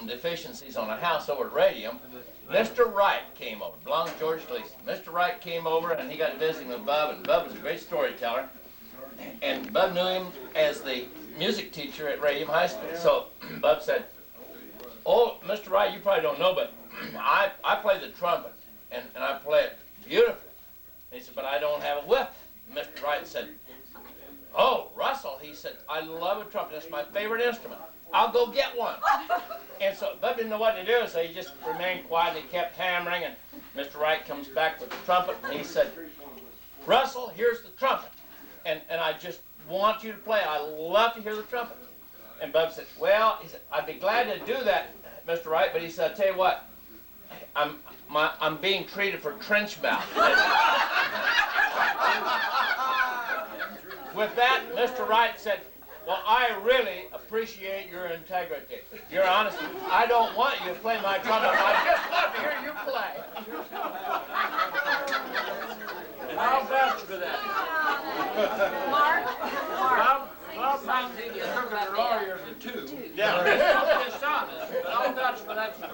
some deficiencies on a house over at Radium. Mr. Wright came over, belonged to George Gleason. Mr. Wright came over and he got visiting with Bub, and Bub was a great storyteller. And Bub knew him as the music teacher at Radium High School. So Bub said, "Oh, Mr. Wright, you probably don't know, but I play the trumpet, and I play it beautifully." And he said, "But I don't have a whip." Mr. Wright said, "Oh, Russell," he said, "I love a trumpet. It's my favorite instrument. I'll go get one." And so Bub didn't know what to do, so he just remained quiet and he kept hammering, and Mr. Wright comes back with the trumpet and he said, "Russell, here's the trumpet. And I just want you to play. I love to hear the trumpet." And Bub said, "Well," he said, "I'd be glad to do that, Mr. Wright, but," he said, "I'll tell you what, I'm being treated for trench mouth." With that, Mr. Wright said, "Well, I really appreciate your integrity, your honesty. I don't want you to play my trumpet. I just love to hear you play." I'll vouch for that. Mark? Bob 19 is took a lawyer to 2. Yeah. It's dishonest, but I'll vouch for that story.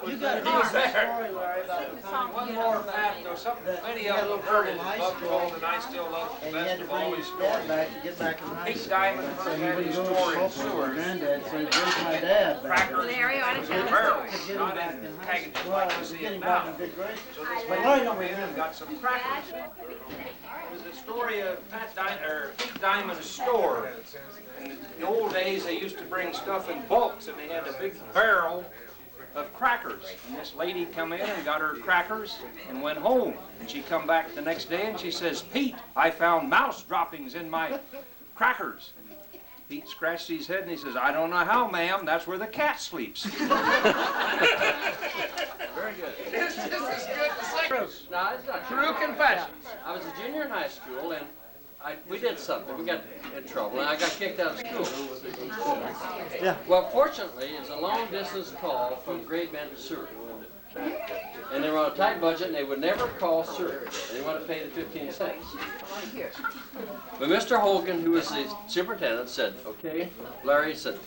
You got He was there. story, Larry, about One more fact, though, something many of them heard it in Bub told, and I still love the and you had best to of all bring his his dad stories. back to get back in high Pete school. Diamond So first he had wouldn't his go to store in Suffolk with sewers. Granddad, so he brings my dad back. Crackers Larry, I want to and tell barrels, To get him not back in in high packages school. like Well, you to see get it him back now. in good graces. So this But man Larry came don't in and remember. got some crackers. It was the story of Pete Diamond's store. In the old days, they used to bring stuff in bulks, and they had a big barrel of crackers. And this lady come in and got her crackers and went home. And she come back the next day and she says, "Pete, I found mouse droppings in my crackers." And Pete scratched his head and he says, "I don't know how, ma'am. That's where the cat sleeps." Very good. This is good to say. No, it's not True confession. I was a junior in high school, and we did something. We got in trouble, and I got kicked out of school. Yeah. Well, fortunately, it was a long-distance call from Great Bend to Seward. And they were on a tight budget, and they would never call Seward. They wanted to pay the 15 cents. But Mr. Hogan, who was the superintendent, said, "Okay," Larry said,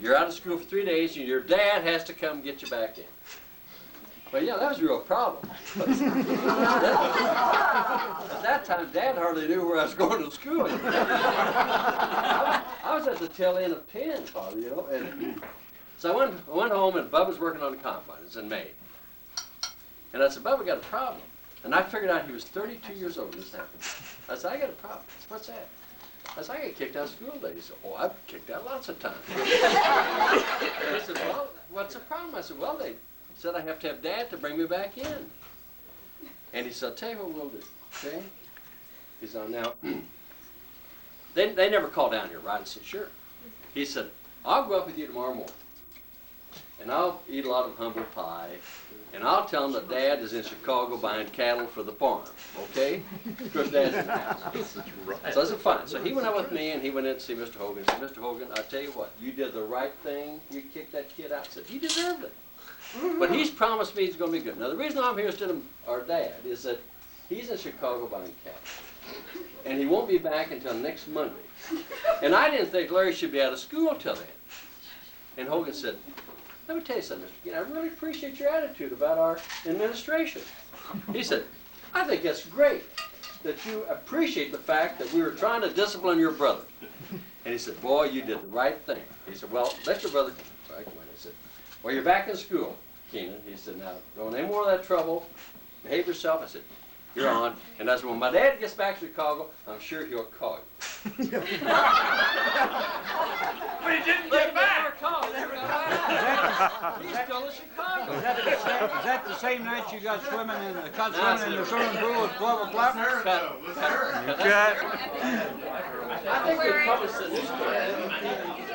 "you're out of school for 3 days, and your dad has to come get you back in." Well, yeah, that was a real problem. At that time, Dad hardly knew where I was going to school. I was at the tail end of 10, probably, you know. And so I went home, and Bub was working on the combine. It was in May. And I said, "Bub, we got a problem." And I figured out he was 32 years old when this happened. I said, "I got a problem." He said, "What's that?" I said, "I get kicked out of school today." He said, "Oh, I've kicked out lots of times." I said, "Well, what's the problem?" I said, "Well, they said I have to have Dad to bring me back in." And he said, "I'll tell you what we'll do, okay?" He said, "Now, they never call down here, right?" I said, "Sure." He said, "I'll go up with you tomorrow morning, and I'll eat a lot of humble pie, and I'll tell them that Dad is in Chicago buying cattle for the farm, okay? Because Dad's in the house." So I said, "Fine." So he went out with me, and he went in to see Mr. Hogan. He said, "Mr. Hogan, I tell you what, you did the right thing. You kicked that kid out." I said, "He deserved it. But he's promised me he's going to be good." Now, the reason I'm here instead of our dad is that he's in Chicago buying cattle. And he won't be back until next Monday. And I didn't think Larry should be out of school till then. And Hogan said, "Let me tell you something, Mr. Keenan, I really appreciate your attitude about our administration." He said, "I think that's great that you appreciate the fact that we were trying to discipline your brother." And he said, "Boy, you did the right thing." He said, "Well, let your brother..." Sorry, he said, "Well, you're back in school, Keenan." He said, "Now, don't any more of that trouble. Behave yourself." I said, "You're on." And I said, "When my dad gets back to Chicago, I'm sure he'll call you." But he didn't get back. He's still in Chicago. Is that the same night you got swimming in the swimming pool with Clover Plattner? I think they published the newspaper.